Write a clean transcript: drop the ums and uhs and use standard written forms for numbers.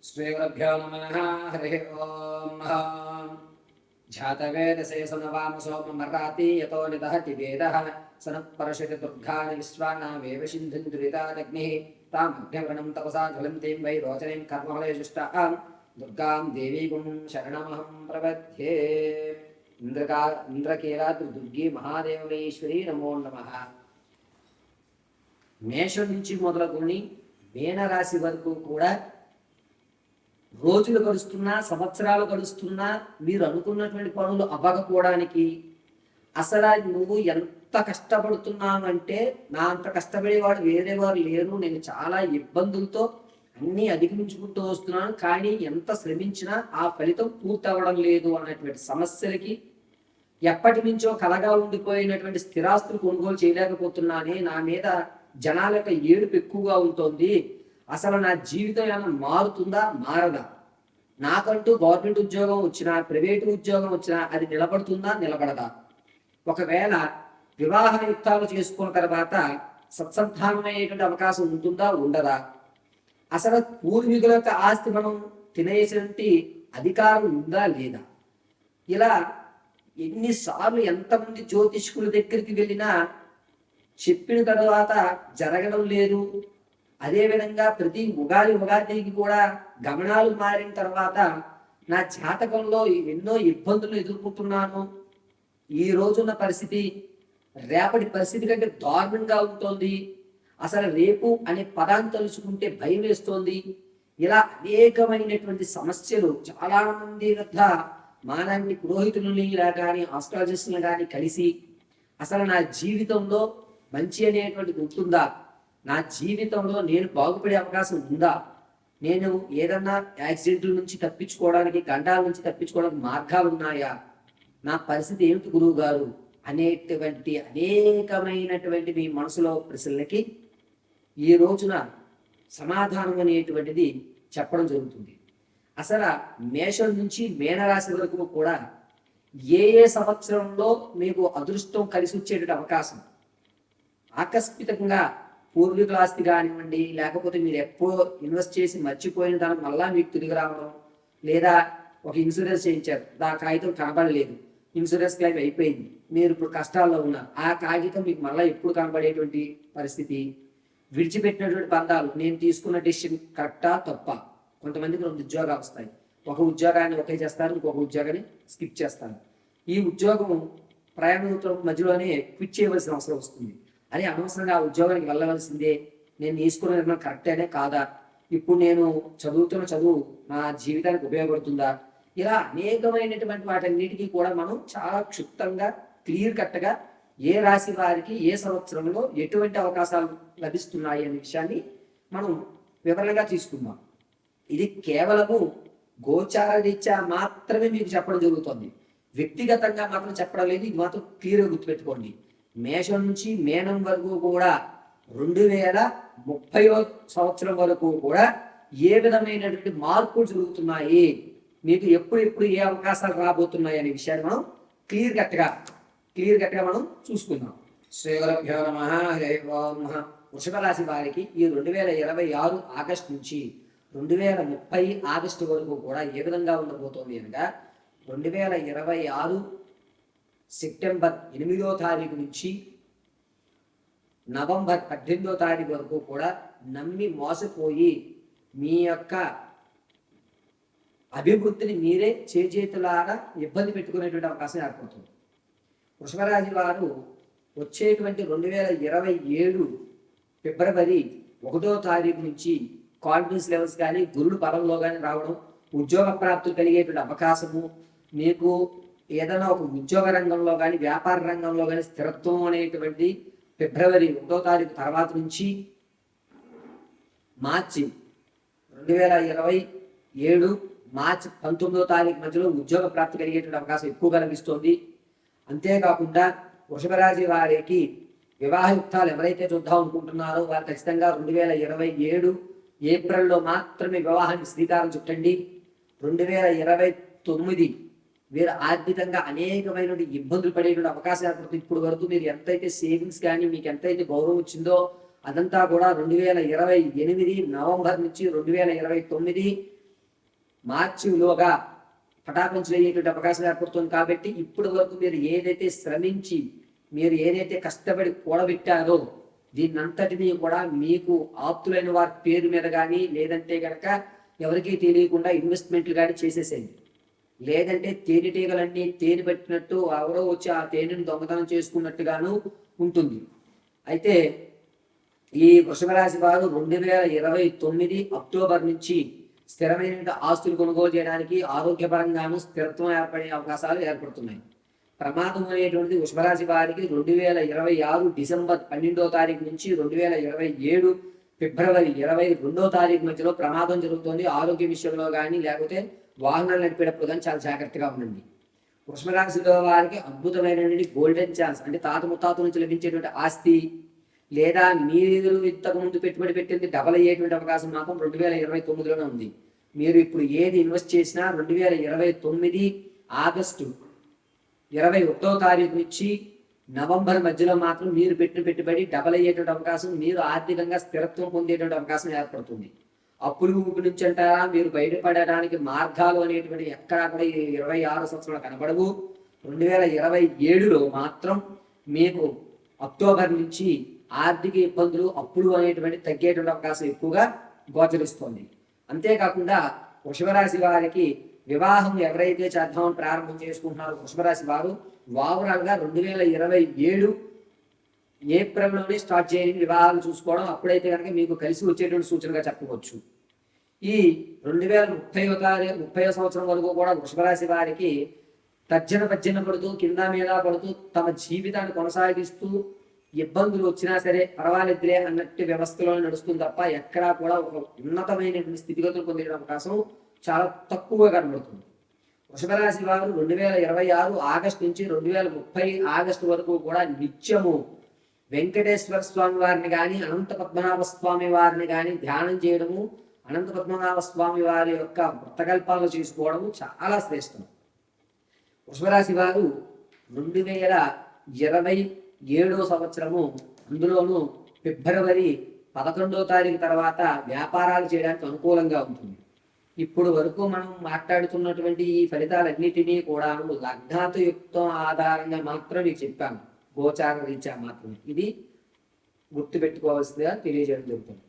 श्रीगुरुभ्यो नमः। हरिः ओम्। ध्यातवेदसे सुनवामसो ममराति यतो निदहति वेदः सनः परशति दुर्गाणि विश्वानावेव सिन्धुं दुरितादग्निः तामग्निवृणं तपसा ज्वलन्तीं वै रोचनीं कर्मफले जुष्टां दुर्गां देवीं शरणमहं प्रपद्ये। ఇంద్రకీలాద్రి దుర్గి మహాదేవమేశ్వరి నమో నమః. మేషం నుంచి మొదలుకొని మీనరాశి వరకు కూడా రోజులు గడుస్తున్నా, సంవత్సరాలు గడుస్తున్నా మీరు అనుకున్నటువంటి పనులు అవ్వకపోవడానికి అసలు నువ్వు ఎంత కష్టపడుతున్నావంటే నా అంత కష్టపడేవాడు వేరే వారు లేరు, నేను చాలా ఇబ్బందులతో అన్నీ అధిగమించుకుంటూ వస్తున్నాను, కానీ ఎంత శ్రమించినా ఆ ఫలితం పూర్తి అవ్వడం లేదు అన్నటువంటి సమస్యలకి, ఎప్పటి నుంచో కలగా ఉండిపోయినటువంటి స్థిరాస్తులు కొనుగోలు చేయలేకపోతున్నానే, నా మీద జనాల యొక్క ఏడుపు ఎక్కువగా ఉంటుంది, అసలు నా జీవితం ఏమైనా మారుతుందా మారదా, నాకంటూ గవర్నమెంట్ ఉద్యోగం వచ్చినా ప్రైవేటు ఉద్యోగం వచ్చినా అది నిలబడుతుందా నిలబడదా, ఒకవేళ వివాహయుక్తాలు చేసుకున్న తర్వాత సత్సంతానం అయ్యేటువంటి అవకాశం ఉంటుందా ఉండదా, అసలు పూర్వీకుల యొక్క ఆస్తి మనం తినేసేటువంటి అధికారం ఉందా లేదా, ఇలా ఎన్నిసార్లు ఎంతమంది జ్యోతిష్కుల దగ్గరికి వెళ్ళినా చెప్పిన తర్వాత జరగడం లేదు. అదేవిధంగా ప్రతి ఉగాదికి కూడా గమనాలు మారిన తర్వాత నా జాతకంలో ఎన్నో ఇబ్బందులు ఎదుర్కొంటున్నాను, ఈ రోజున్న పరిస్థితి రేపటి పరిస్థితి కంటే దారుణంగా ఉంటుంది, అసలు రేపు అనే పదాన్ని తలుచుకుంటే భయం వేస్తోంది, ఇలా అనేకమైనటువంటి సమస్యలు చాలా మంది వద్ద మానవుని పురోహితులని కానీ ఆస్ట్రాలజిస్టులను కానీ కలిసి అసలు నా జీవితంలో మంచి అనేటువంటిది ఉంటుందా, నా జీవితంలో నేను బాగుపడే అవకాశం ఉందా, నేను ఏదన్నా యాక్సిడెంట్ల నుంచి తప్పించుకోవడానికి, గండాల నుంచి తప్పించుకోవడానికి మార్గాలు ఉన్నాయా, నా పరిస్థితి ఏమిటి గురువు గారు అనేటువంటి అనేకమైనటువంటి మీ మనసులో ప్రశ్నలకి ఈ రోజున సమాధానం అనేటువంటిది చెప్పడం జరుగుతుంది. అసలు మేషం నుంచి మీనరాశి వరకు కూడా ఏ సంవత్సరంలో మీకు అదృష్టం కలిసి వచ్చేటువంటి అవకాశం, ఆకస్మికంగా పూర్వీకుల ఆస్తి కానివ్వండి, లేకపోతే మీరు ఎప్పుడో ఇన్వెస్ట్ చేసి మర్చిపోయిన దాని మళ్ళా మీకు తిరిగి రావడం, లేదా ఒక ఇన్సూరెన్స్ చేయించారు, ఆ కాగితం కనబడలేదు, ఇన్సూరెన్స్ క్లెయిమ్ అయిపోయింది, మీరు ఇప్పుడు కష్టాల్లో ఉన్నారు, ఆ కాగితం మీకు మళ్ళీ ఎప్పుడు కనబడేటువంటి పరిస్థితి, విడిచిపెట్టినటువంటి బంధాలు, నేను తీసుకున్న డెసిషన్ కరెక్టా తప్ప, కొంతమందికి 2 ఉద్యోగాలు వస్తాయి, ఒక ఉద్యోగాన్ని ఒకే చేస్తారు, ఇంకొక ఉద్యోగాన్ని స్కిప్ చేస్తారు, ఈ ఉద్యోగం ప్రయాణం మధ్యలోనే క్విట్ చేయవలసిన అవసరం వస్తుంది, అని అనవసరంగా ఆ ఉద్యోగానికి వెళ్ళవలసిందే, నేను తీసుకున్న నిర్ణయం కరెక్టేనే కాదా, ఇప్పుడు నేను చదువుతున్న చదువు నా జీవితానికి ఉపయోగపడుతుందా, ఇలా అనేకమైనటువంటి వాటన్నిటికీ కూడా మనం చాలా క్షుప్తంగా క్లియర్ కట్గా ఏ రాశి వారికి ఏ సంవత్సరంలో ఎటువంటి అవకాశాలు లభిస్తున్నాయి అనే విషయాన్ని మనం వివరంగా తీసుకుందాం. ఇది కేవలము గోచార రీత్యా మాత్రమే మీకు చెప్పడం జరుగుతుంది, వ్యక్తిగతంగా మాత్రం చెప్పడం లేదు, ఇది మాత్రం క్లియర్గా గుర్తుపెట్టుకోండి. మేషం నుంచి మీనం వరకు కూడా 2030 సంవత్సరం వరకు కూడా ఏ విధమైనటువంటి మార్పులు జరుగుతున్నాయి, మీకు ఎప్పుడు ఏ అవకాశాలు రాబోతున్నాయి అనే విషయాన్ని మనం క్లియర్ కట్గా మనం చూసుకుందాం. శ్రీగురుభ్యో నమః. హరి ఓం. వృషభ రాశి వారికి ఈ 2026 ఆగస్టు నుంచి 2030 ఆగస్టు వరకు కూడా ఏ విధంగా ఉండబోతోంది అనగా, 2026 సెప్టెంబర్ 8వ తారీఖు నుంచి నవంబర్ 18వ తారీఖు వరకు కూడా నమ్మి మోసపోయి మీ యొక్క అభివృద్ధిని మీరే చేతులారా ఇబ్బంది పెట్టుకునేటువంటి అవకాశం ఏర్పడుతుంది. వృషభరాశి వారు వచ్చేటువంటి 2027 ఫిబ్రవరి 1వ తారీఖు నుంచి కాన్ఫిడెన్స్ లెవెల్స్ కానీ గురుడు పరంలో కానీ రావడం, ఉద్యోగ ప్రాప్తులు కలిగేటువంటి అవకాశము, మీకు ఏదైనా ఒక ఉద్యోగ రంగంలో కానీ వ్యాపార రంగంలో కానీ స్థిరత్వం అనేటువంటి ఫిబ్రవరి 1వ తారీఖు తర్వాత నుంచి మార్చి 2027 మార్చి 19వ తారీఖు మధ్యలో ఉద్యోగ ప్రాప్తి కలిగేటువంటి అవకాశం ఎక్కువగా లభిస్తుంది. అంతేకాకుండా వృషభ రాశి వారికి వివాహయుక్తాలు ఎవరైతే చూద్దాం అనుకుంటున్నారో వారు ఖచ్చితంగా 2027 ఏప్రిల్లో మాత్రమే వివాహానికి శ్రీకారం చుట్టండి. 2029 వీరు ఆర్థికంగా అనేకమైనటువంటి ఇబ్బందులు పడేటువంటి అవకాశం ఏర్పడుతుంది. ఇప్పుడు వరకు మీరు ఎంతైతే సేవింగ్స్ కానీ మీకు ఎంతైతే గౌరవం వచ్చిందో అదంతా కూడా 2028 నవంబర్ నుంచి 2029 మార్చిలోగా పటాపంచులు అయ్యేటువంటి అవకాశం ఏర్పడుతుంది. కాబట్టి ఇప్పటి వరకు మీరు ఏదైతే శ్రమించి మీరు ఏదైతే కష్టపడి కూడబెట్టారో దీన్నంతటినీ కూడా మీకు ఆప్తులైన వారి పేరు మీద కానీ లేదంటే కనుక ఎవరికీ తెలియకుండా ఇన్వెస్ట్మెంట్లు కానీ చేసేసేయండి. లేదంటే తేనెటీగలన్నీ తేనె పెట్టినట్టు ఎవరో వచ్చి ఆ తేనెను దొంగతనం చేసుకున్నట్టుగాను ఉంటుంది. అయితే ఈ వృషభ రాశి వారు 2029 అక్టోబర్ నుంచి స్థిరమైన ఆస్తులు కొనుగోలు చేయడానికి ఆరోగ్యపరంగాను స్థిరత్వం ఏర్పడే అవకాశాలు ఏర్పడుతున్నాయి. ప్రమాదం అనేటువంటిది వృషభ రాశి వారికి 2026 డిసెంబర్ 12వ తారీఖు నుంచి 2027 ఫిబ్రవరి 22వ తారీఖు మధ్యలో ప్రమాదం జరుగుతుంది. ఆరోగ్య విషయంలో కానీ లేకపోతే వాహనాలు నడిపేటప్పుడు కానీ చాలా జాగ్రత్తగా ఉండండి. వృషభ రాశిలో వారికి అద్భుతమైనటువంటి గోల్డెన్ ఛాన్స్, అంటే తాత ముత్తాత నుంచి లభించేటువంటి ఆస్తి లేదా మీరు ఇంతకు ముందు పెట్టుబడి పెట్టింది డబల్ అయ్యేటువంటి అవకాశం మాత్రం 2029లోనే ఉంది. మీరు ఇప్పుడు ఏది ఇన్వెస్ట్ చేసినా 2029 ఆగస్టు 21వ తారీఖు నుంచి నవంబర్ మధ్యలో మాత్రం మీరు పెట్టిన పెట్టుబడి డబల్ అయ్యేటువంటి అవకాశం, మీరు ఆర్థికంగా స్థిరత్వం పొందేటువంటి అవకాశం ఏర్పడుతుంది. అప్పులు ఊపి నుంచి అంటారా మీరు బయటపడడానికి మార్గాలు అనేటువంటి ఎక్కడా కూడా 26 సంవత్సరాలు కనబడవు. 2027లో మాత్రం మీకు అక్టోబర్ నుంచి ఆర్థిక ఇబ్బందులు అప్పులు అనేటువంటి తగ్గేటువంటి అవకాశం ఎక్కువగా గోచరిస్తుంది. అంతేకాకుండా వృషభ రాశి వారికి వివాహం ఎవరైతే చేద్దామని ప్రారంభం చేసుకుంటున్నారో వృషభ రాశి వారు ఓవరాల్గా 2027 ఏప్రిల్లోనే స్టార్ట్ చేయని వివాహాలు చూసుకోవడం, అప్పుడైతే కనుక మీకు కలిసి వచ్చేటువంటి సూచనగా చెప్పవచ్చు. ఈ 2030 సంవత్సరం వరకు కూడా వృషభ రాశి వారికి తర్జన పడుతూ కింద మీద పడుతూ తమ జీవితాన్ని కొనసాగిస్తూ ఇబ్బందులు వచ్చినా సరే పర్వాలేదులే అన్నట్టు వ్యవస్థలో నడుస్తుంది తప్ప ఎక్కడా కూడా ఒక ఉన్నతమైన స్థితిగతులు పొందే అవకాశం చాలా తక్కువగా కనబడుతుంది. వృషభ రాశి వారు 2026 ఆగస్టు నుంచి 2030 ఆగస్టు వరకు కూడా నిత్యము వెంకటేశ్వర స్వామి వారిని కానీ అనంత పద్మనాభ స్వామి వారిని కానీ ధ్యానం చేయడము, అనంత పద్మనాభ స్వామి వారి యొక్క వ్రతకల్పాలు చేసుకోవడము చాలా శ్రేష్టం. వృషభ రాశి వారు 2027 సంవత్సరము అందులోనూ ఫిబ్రవరి 11వ తారీఖు తర్వాత వ్యాపారాలు చేయడానికి అనుకూలంగా ఉంటుంది. ఇప్పుడు వరకు మనం మాట్లాడుతున్నటువంటి ఈ ఫలితాలన్నిటినీ కూడా లగ్నాతయుక్తం ఆధారంగా మాత్రం మీకు చెప్పాను, గోచార రీత్యా మాత్రమే. ఇది గుర్తుపెట్టుకోవాల్సిందిగా తెలియజేయడం జరుగుతుంది.